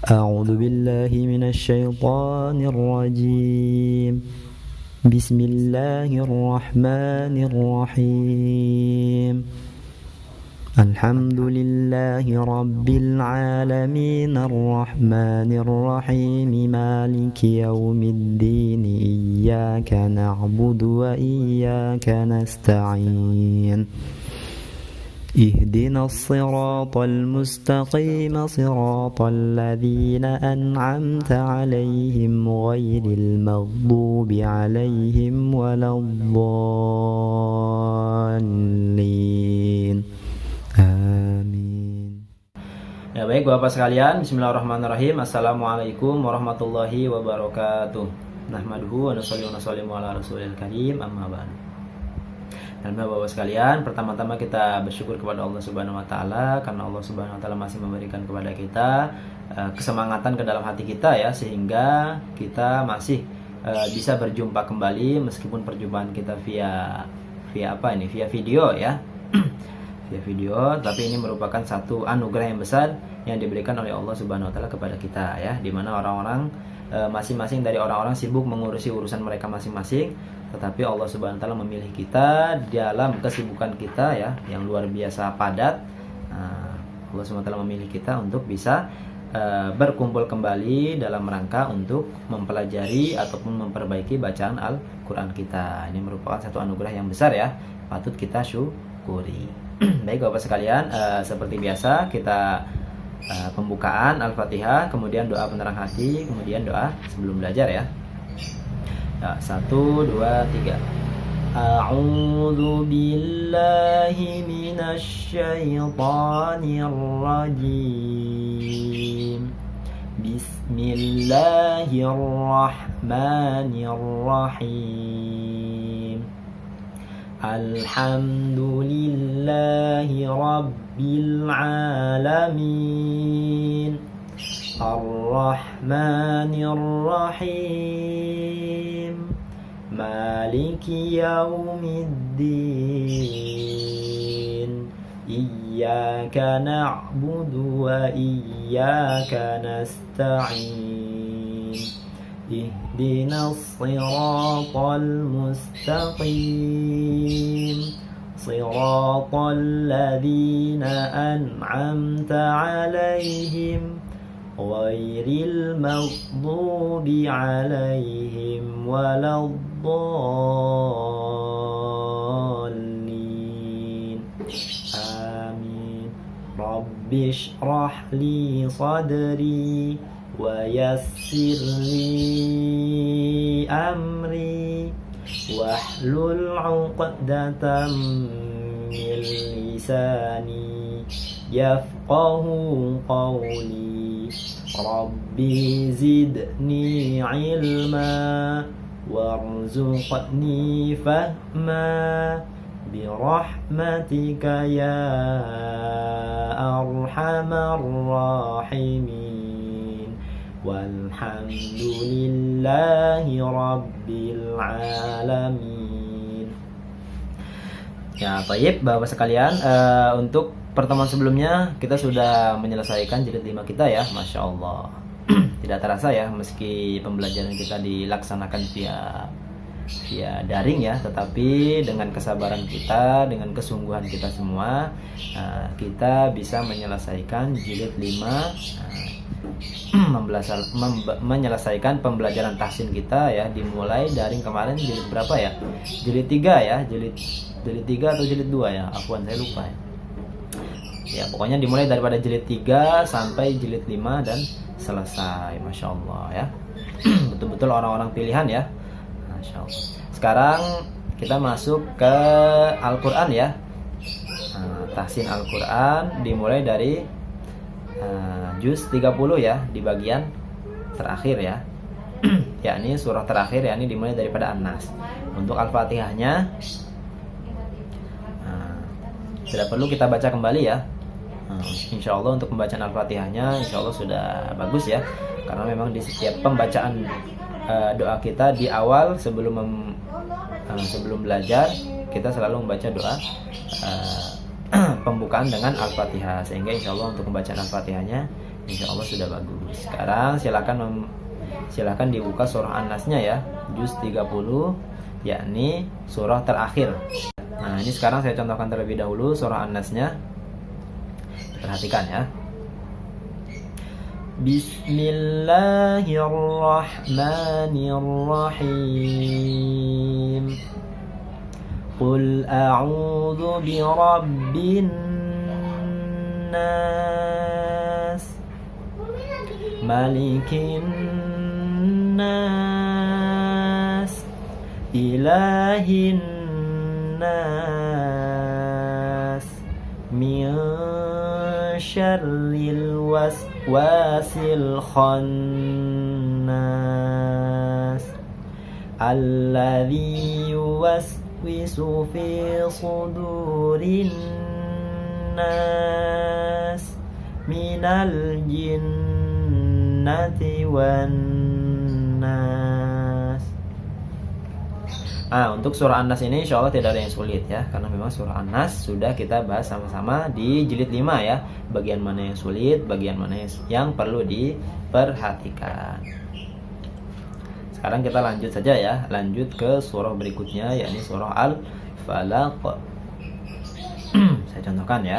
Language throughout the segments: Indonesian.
أعوذ بالله من الشيطان الرجيم بسم الله الرحمن الرحيم الحمد لله رب العالمين الرحمن الرحيم مالك يوم الدين إياك نعبد وإياك نستعين اهدنا الصراط المستقيم صراط الذين أنعمت عليهم غير المغضوب عليهم ولا الضالين Amin. Ya baik Bapak sekalian, bismillahirrahmanirrahim. Assalamualaikum warahmatullahi wabarakatuh. Nahmaduhu wa nusallimu ala rasulil karim, amma ba'du. Bapak sekalian, pertama-tama kita bersyukur kepada Allah Subhanahu wa taala karena Allah Subhanahu wa taala masih memberikan kepada kita kesemangatan ke dalam hati kita ya, sehingga kita masih bisa berjumpa kembali meskipun perjumpaan kita via video ya. Via video, tapi ini merupakan satu anugerah yang besar yang diberikan oleh Allah Subhanahu wa taala kepada kita ya, di mana orang-orang masing-masing dari orang-orang sibuk mengurusi urusan mereka masing-masing, tetapi Allah Subhanahu wa taala memilih kita dalam kesibukan kita ya yang luar biasa padat. Allah Subhanahu wa taala memilih kita untuk bisa berkumpul kembali dalam rangka untuk mempelajari ataupun memperbaiki bacaan Al-Qur'an kita. Ini merupakan satu anugerah yang besar ya, patut kita syukuri. Baik Bapak sekalian, seperti biasa kita pembukaan Al-Fatihah, kemudian doa penerang hati, kemudian doa sebelum belajar ya. 1, 2, 3. A'udzu billahi minasy syaithanir rajim. Bismillahirrahmanirrahim. Alhamdulillahi rabbil alamin. Ar-Rahmanir Rahim. Maliki yaumiddin. Iyyaka na'budu wa iyyaka nasta'in. Ihdinas siratal mustaqim. Siratal ladzina an'amta 'alaihim ghairil maghdubi 'alaihim waladdallin. Amin. Rabbi shrah li sadri wa yassir li amri wahlul 'uqdatam min lisani yafqahu qawli. Rabbi zidni ilma warzuqni fahma birahmatika ya arhamar rahimin. Walhamdulillahi rabbil alamin. Ya, baik Bapak sekalian, untuk pertemuan sebelumnya kita sudah menyelesaikan jilid 5 kita ya, Masya Allah. Tidak terasa ya, meski pembelajaran kita dilaksanakan via daring ya, tetapi dengan kesabaran kita, dengan kesungguhan kita semua, kita bisa menyelesaikan jilid 5, menyelesaikan pembelajaran tahsin kita ya, dimulai dari kemarin jilid berapa ya? Jilid 3 ya, jilid 3 atau jilid 2 ya, afwan saya lupa ya. Ya pokoknya dimulai daripada jilid 3 sampai jilid 5 dan selesai, Masya Allah ya. Betul-betul orang-orang pilihan ya, Masya Allah. Sekarang kita masuk ke Al-Quran ya. Tahsin Al-Quran dimulai dari juz 30 ya, di bagian terakhir ya. Yakni surah terakhir, yakni dimulai daripada An-Nas. Untuk Al-Fatihahnya tidak perlu kita baca kembali ya. Insya Allah untuk pembacaan Al-Fatihahnya Insya Allah sudah bagus ya, karena memang di setiap pembacaan doa kita di awal sebelum belajar kita selalu membaca doa pembukaan dengan Al-Fatihah, sehingga insya Allah untuk pembacaan Al-Fatihahnya Insya Allah sudah bagus. Sekarang silakan dibuka surah An-Nasnya ya, juz 30, yakni surah terakhir. Nah, ini sekarang saya contohkan terlebih dahulu surah An-Nasnya. Perhatikan ya. Bismillahirrahmanirrahim. Qul a'udzu birabbin nas, malikin nas, ilahin nas, min syarril waswasil khannas, alladzi yuwaswisu fi sudurin nas, minal jinnati wan nas. Untuk surah An-Nas ini insya Allah tidak ada yang sulit ya, karena memang surah An-Nas sudah kita bahas sama-sama di jilid 5 ya. Bagian mana yang sulit, bagian mana yang perlu diperhatikan. Sekarang kita lanjut saja ya, lanjut ke surah berikutnya, yakni surah Al-Falaq. Saya contohkan ya.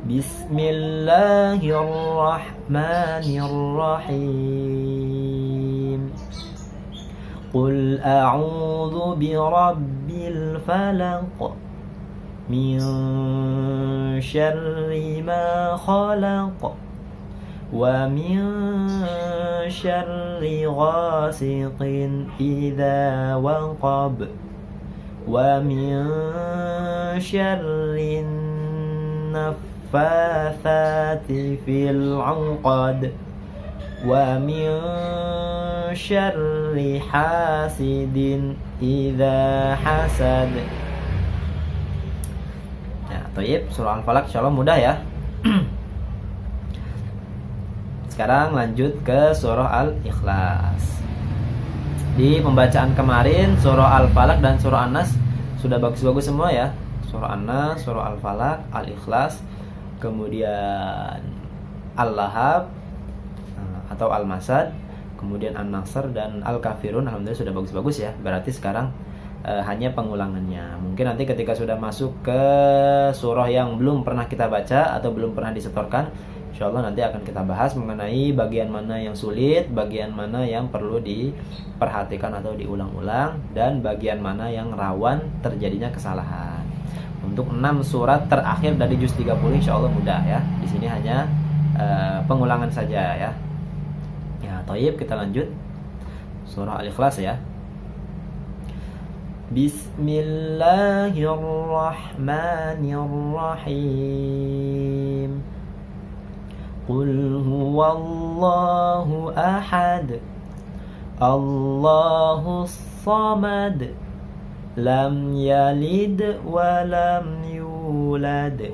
Bismillahirrahmanirrahim. Qul a'udzu birabbil falaq, min syarri ma khalaq, wa min syarri ghasiqin idza waqab, wa min syarri naffatsati fil 'uqad, wa min syarri hasidin idza hasad. Ya, thayyib, surah Al-Falaq insyaallah mudah ya. Sekarang lanjut ke surah Al-Ikhlas. Di pembacaan kemarin surah Al-Falaq dan surah An-Nas sudah bagus-bagus semua ya. Surah An-Nas, surah Al-Falaq, Al-Ikhlas, kemudian Al-Lahab atau Al-Masad, kemudian An-Nasr dan Al-Kafirun. Alhamdulillah sudah bagus-bagus ya. Berarti sekarang hanya pengulangannya. Mungkin nanti ketika sudah masuk ke surah yang belum pernah kita baca atau belum pernah disetorkan, insyaallah nanti akan kita bahas mengenai bagian mana yang sulit, bagian mana yang perlu diperhatikan atau diulang-ulang, dan bagian mana yang rawan terjadinya kesalahan. Untuk 6 surat terakhir dari juz 30 insyaallah mudah ya. Di sini hanya pengulangan saja ya. Ya, thayyib, kita lanjut surah Al-Ikhlas ya. Bismillahirrahmanirrahim. Qul huwallahu ahad, Allahus samad, lam yalid wa lam yulad,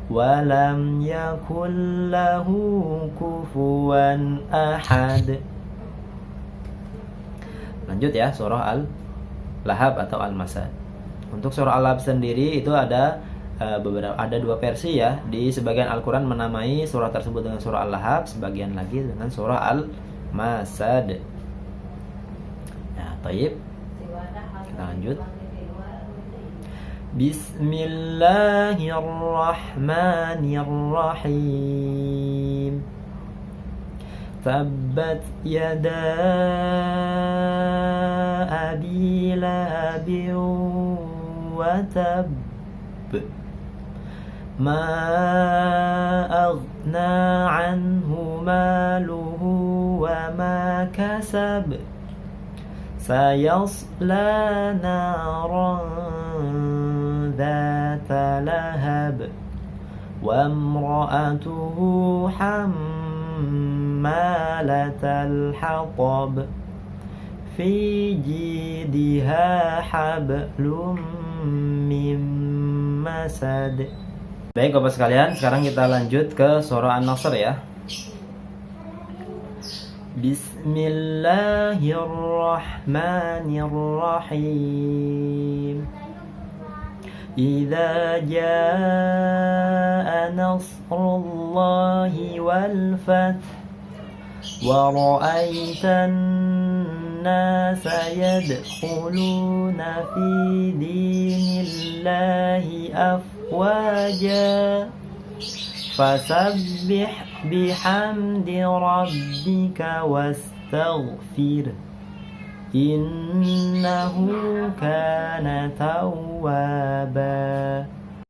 wa lam yakul lahu kufuwan ahad. Lanjut ya, surah Al-Lahab atau Al-Masad. Untuk surah Al-Lahab sendiri itu ada dua versi ya. Di sebagian Al-Quran menamai surah tersebut dengan surah Al-Lahab, sebagian lagi dengan surah Al-Masad. Ya, thayyib. Kita lanjut. Bismillahirrahmanirrahim. Tabbat yada abi lahabin wa tab, ma aghna anhu maluhu wa ma kasab, sayasla naran dhata lahab, wa imra'atuhu hammalatal hatab, fi jidha hablum min masad. Baik Bapak sekalian, sekarang kita lanjut ke surah An-Nasr ya. Bismillahirrahmanirrahim. إذا جاء نصر الله والفتح ورأيت الناس يدخلون في دين الله أفواجا فسبح بحمد ربك واستغفر innahu kana tawwaba.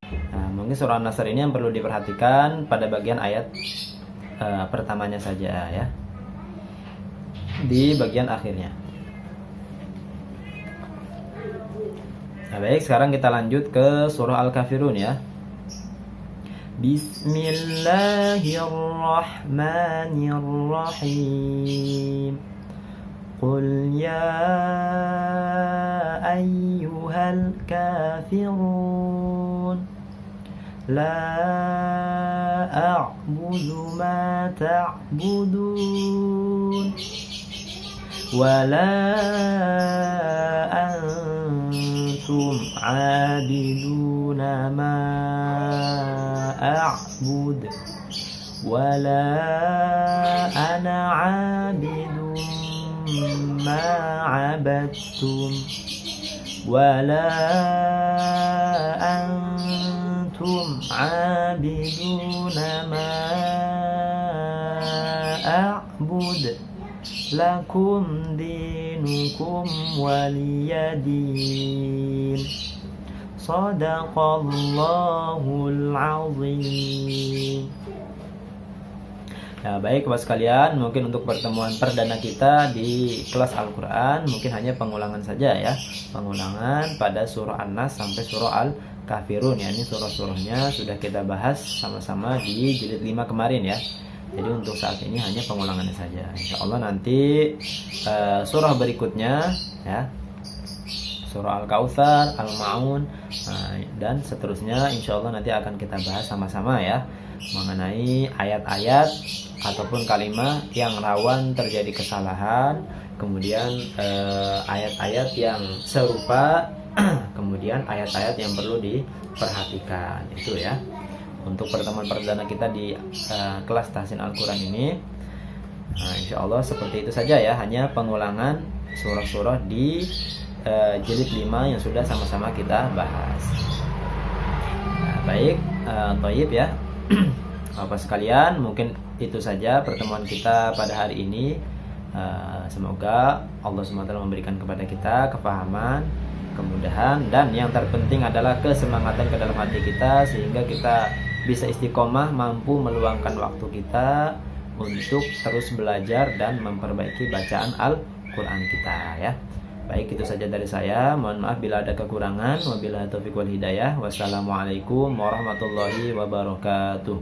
Nah, mungkin surah An-Nasr ini yang perlu diperhatikan pada bagian ayat pertamanya saja ya. Di bagian akhirnya. Nah, baik, sekarang kita lanjut ke surah Al-Kafirun ya. Bismillahirrahmanirrahim. Qul ya ayyuhal kafirun la a'budu ma ta'budun wa la antum 'abiduna ma a'bud wa la ana 'abidun ma 'abadtum wa la antum 'abiduna ma a'bud lakum dinukum waliyadin. Shadaqallahul azim. Nah, baik Bapak sekalian, mungkin untuk pertemuan perdana kita di kelas Al-Quran mungkin hanya pengulangan saja ya. Pengulangan pada surah An-Nas sampai surah Al-Kafirun ya. Ini surah-surahnya sudah kita bahas sama-sama di jilid 5 kemarin ya. Jadi untuk saat ini hanya pengulangannya saja. Insya Allah nanti surah berikutnya ya, surah Al-Kautsar, Al-Ma'un, dan seterusnya insya Allah nanti akan kita bahas sama-sama ya, mengenai ayat-ayat ataupun kalimat yang rawan terjadi kesalahan, kemudian ayat-ayat yang serupa, kemudian ayat-ayat yang perlu diperhatikan. Itu ya untuk pertemuan perdana kita di kelas tahsin Al-Quran ini. Insya Allah seperti itu saja ya, hanya pengulangan surah-surah di jilid 5 yang sudah sama-sama kita bahas. Baik, thayyib ya. Bapak sekalian, mungkin itu saja pertemuan kita pada hari ini. Semoga Allah SWT memberikan kepada kita kepahaman, kemudahan, dan yang terpenting adalah kesemangatan ke dalam hati kita, sehingga kita bisa istiqomah, mampu meluangkan waktu kita untuk terus belajar dan memperbaiki bacaan Al-Quran kita ya. Baik, itu saja dari saya. Mohon maaf bila ada kekurangan. Wabillahi taufiq wal hidayah. Wassalamualaikum warahmatullahi wabarakatuh.